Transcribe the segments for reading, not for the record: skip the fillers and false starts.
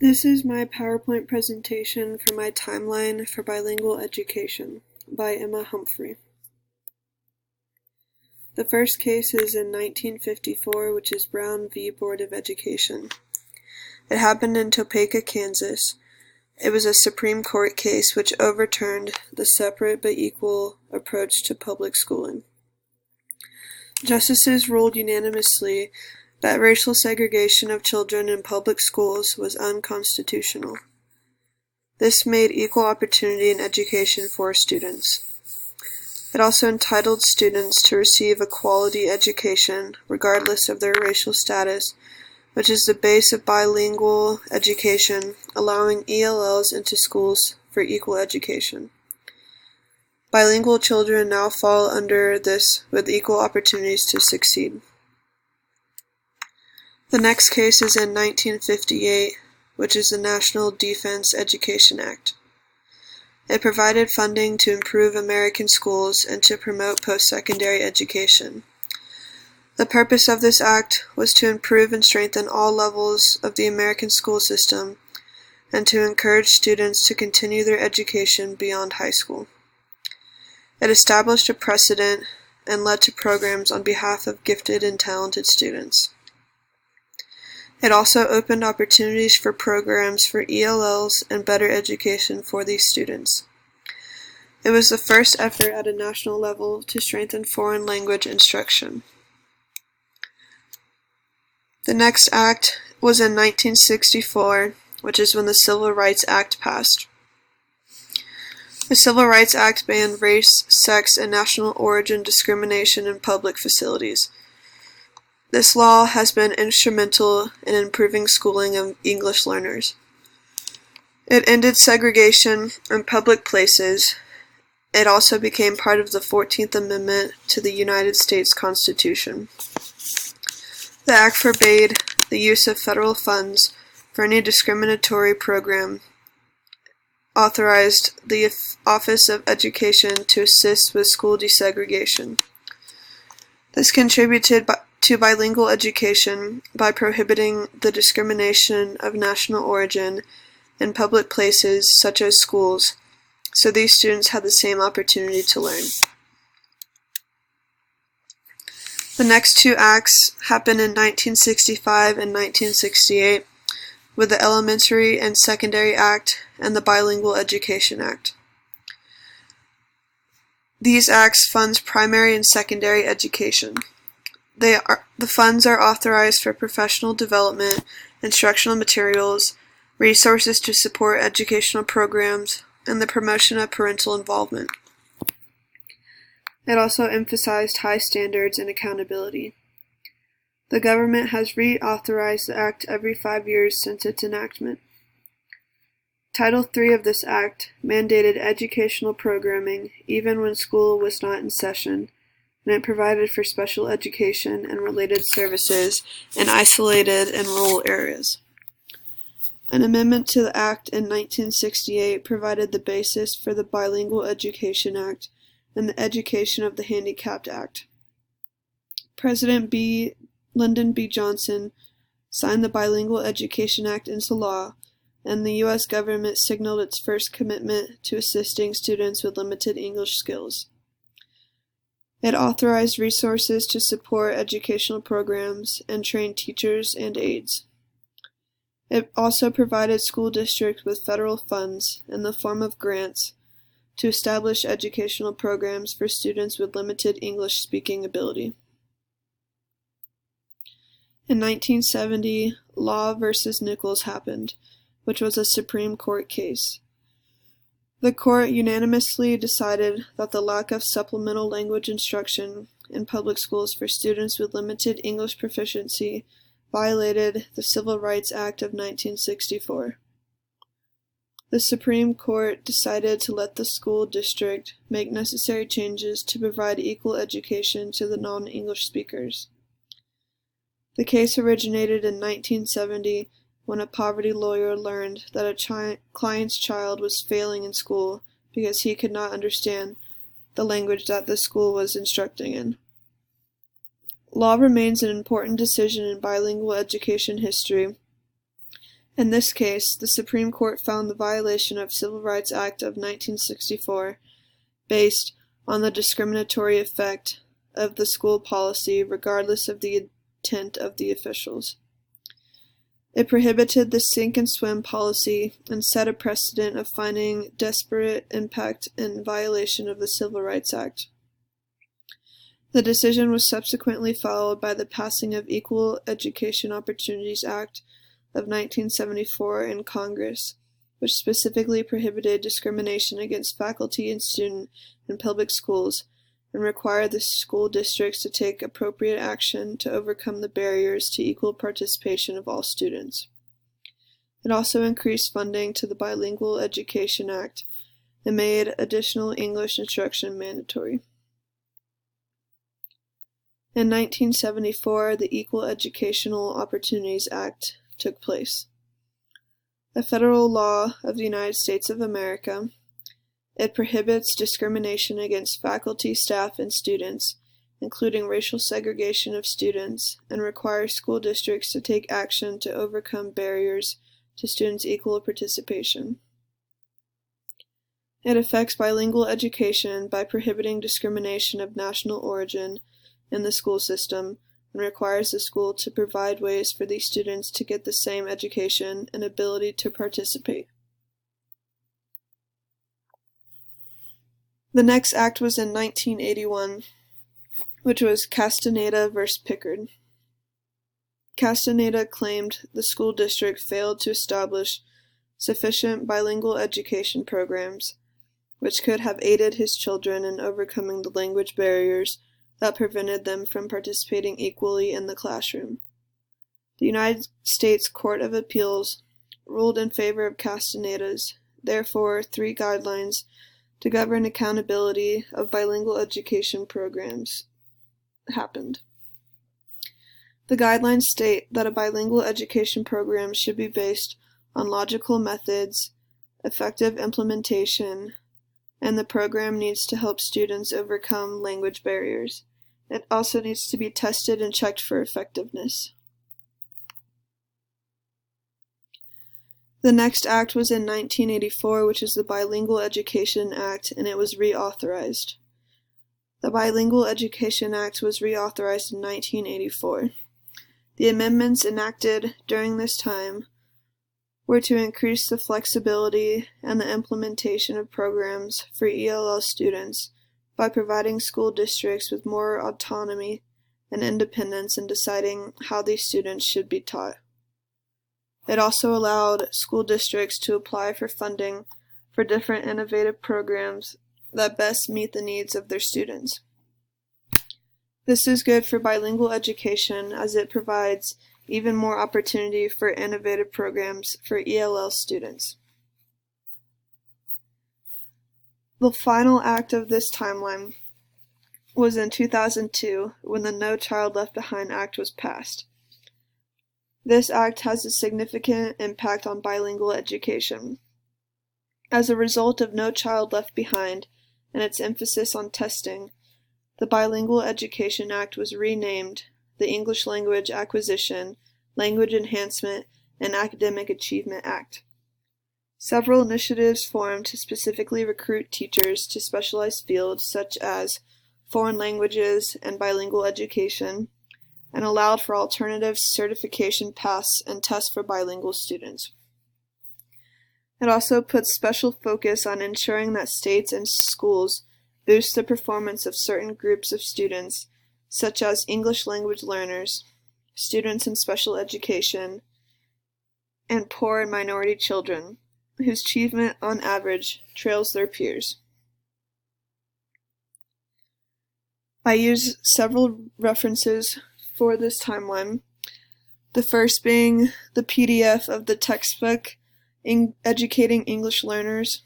This is my PowerPoint presentation for my timeline for bilingual education by Emma Humphrey. The first case is in 1954, which is Brown v. Board of Education. It happened in Topeka, Kansas. It was a Supreme Court case which overturned the separate but equal approach to public schooling. Justices ruled unanimously that racial segregation of children in public schools was unconstitutional. This made equal opportunity in education for students. It also entitled students to receive a quality education regardless of their racial status, which is the base of bilingual education, allowing ELLs into schools for equal education. Bilingual children now fall under this with equal opportunities to succeed. The next case is in 1958, which is the National Defense Education Act. It provided funding to improve American schools and to promote post-secondary education. The purpose of this act was to improve and strengthen all levels of the American school system and to encourage students to continue their education beyond high school. It established a precedent and led to programs on behalf of gifted and talented students. It also opened opportunities for programs for ELLs and better education for these students. It was the first effort at a national level to strengthen foreign language instruction. The next act was in 1964, which is when the Civil Rights Act passed. The Civil Rights Act banned race, sex, and national origin discrimination in public facilities. This law has been instrumental in improving schooling of English learners. It ended segregation in public places. It also became part of the 14th Amendment to the United States Constitution. The act forbade the use of federal funds for any discriminatory program, authorized the Office of Education to assist with school desegregation. This contributed to bilingual education by prohibiting the discrimination of national origin in public places such as schools, so these students had the same opportunity to learn. The next two acts happened in 1965 and 1968 with the Elementary and Secondary Act and the Bilingual Education Act. These acts fund primary and secondary education. The funds are authorized for professional development, instructional materials, resources to support educational programs, and the promotion of parental involvement. It also emphasized high standards and accountability. The government has reauthorized the act every 5 years since its enactment. Title III of this act mandated educational programming even when school was not in session, and it provided for special education and related services in isolated and rural areas. An amendment to the Act in 1968 provided the basis for the Bilingual Education Act and the Education of the Handicapped Act. President Lyndon B. Johnson signed the Bilingual Education Act into law, and the U.S. government signaled its first commitment to assisting students with limited English skills. It authorized resources to support educational programs and train teachers and aides. It also provided school districts with federal funds in the form of grants to establish educational programs for students with limited English-speaking ability. In 1970, Law v. Nichols happened, which was a Supreme Court case. The court unanimously decided that the lack of supplemental language instruction in public schools for students with limited English proficiency violated the Civil Rights Act of 1964. The Supreme Court decided to let the school district make necessary changes to provide equal education to the non-English speakers. The case originated in 1970 when a poverty lawyer learned that a client's child was failing in school because he could not understand the language that the school was instructing in. Law remains an important decision in bilingual education history In this case, the Supreme Court found the violation of Civil Rights Act of 1964 based on the discriminatory effect of the school policy regardless of the intent of the officials. It prohibited the sink and swim policy and set a precedent of finding disparate impact in violation of the Civil Rights Act. The decision was subsequently followed by the passing of Equal Education Opportunities Act of 1974 in Congress, which specifically prohibited discrimination against faculty and students in public schools and required the school districts to take appropriate action to overcome the barriers to equal participation of all students. It also increased funding to the Bilingual Education Act and made additional English instruction mandatory. In 1974, the Equal Educational Opportunities Act took place. A federal law of the United States of America. It prohibits discrimination against faculty, staff, and students, including racial segregation of students, and requires school districts to take action to overcome barriers to students' equal participation. It affects bilingual education by prohibiting discrimination of national origin in the school system and requires the school to provide ways for these students to get the same education and ability to participate. The next act was in 1981, which was Castaneda v. Pickard. Castaneda claimed the school district failed to establish sufficient bilingual education programs, which could have aided his children in overcoming the language barriers that prevented them from participating equally in the classroom. The United States Court of Appeals ruled in favor of Castaneda's, therefore 3 guidelines to govern accountability of bilingual education programs happened. The guidelines state that a bilingual education program should be based on logical methods, effective implementation, and the program needs to help students overcome language barriers. It also needs to be tested and checked for effectiveness. The next act was in 1984, which is the Bilingual Education Act, and it was reauthorized. The Bilingual Education Act was reauthorized in 1984. The amendments enacted during this time were to increase the flexibility and the implementation of programs for ELL students by providing school districts with more autonomy and independence in deciding how these students should be taught. It also allowed school districts to apply for funding for different innovative programs that best meet the needs of their students. This is good for bilingual education as it provides even more opportunity for innovative programs for ELL students. The final act of this timeline was in 2002 when the No Child Left Behind Act was passed. This act has a significant impact on bilingual education. As a result of No Child Left Behind and its emphasis on testing, the Bilingual Education Act was renamed the English Language Acquisition, Language Enhancement, and Academic Achievement Act. Several initiatives formed to specifically recruit teachers to specialized fields such as foreign languages and bilingual education, and allowed for alternative certification paths and tests for bilingual students. It also puts special focus on ensuring that states and schools boost the performance of certain groups of students, such as English language learners, students in special education, and poor and minority children, whose achievement on average trails their peers. I use several references for this timeline, the first being the PDF of the textbook Educating English Learners,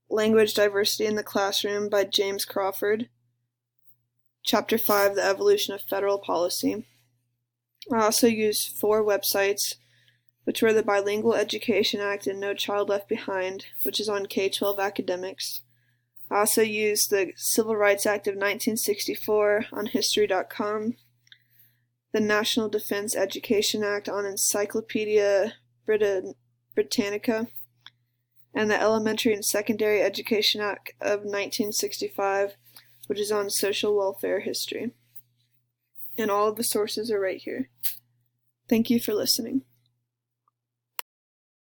Language Diversity in the Classroom by James Crawford, Chapter 5, The Evolution of Federal Policy. I also used 4 websites, which were the Bilingual Education Act and No Child Left Behind, which is on K-12 academics. I also used the Civil Rights Act of 1964 on History.com, the National Defense Education Act on Encyclopedia Britannica, and the Elementary and Secondary Education Act of 1965, which is on social welfare history. And all of the sources are right here. Thank you for listening.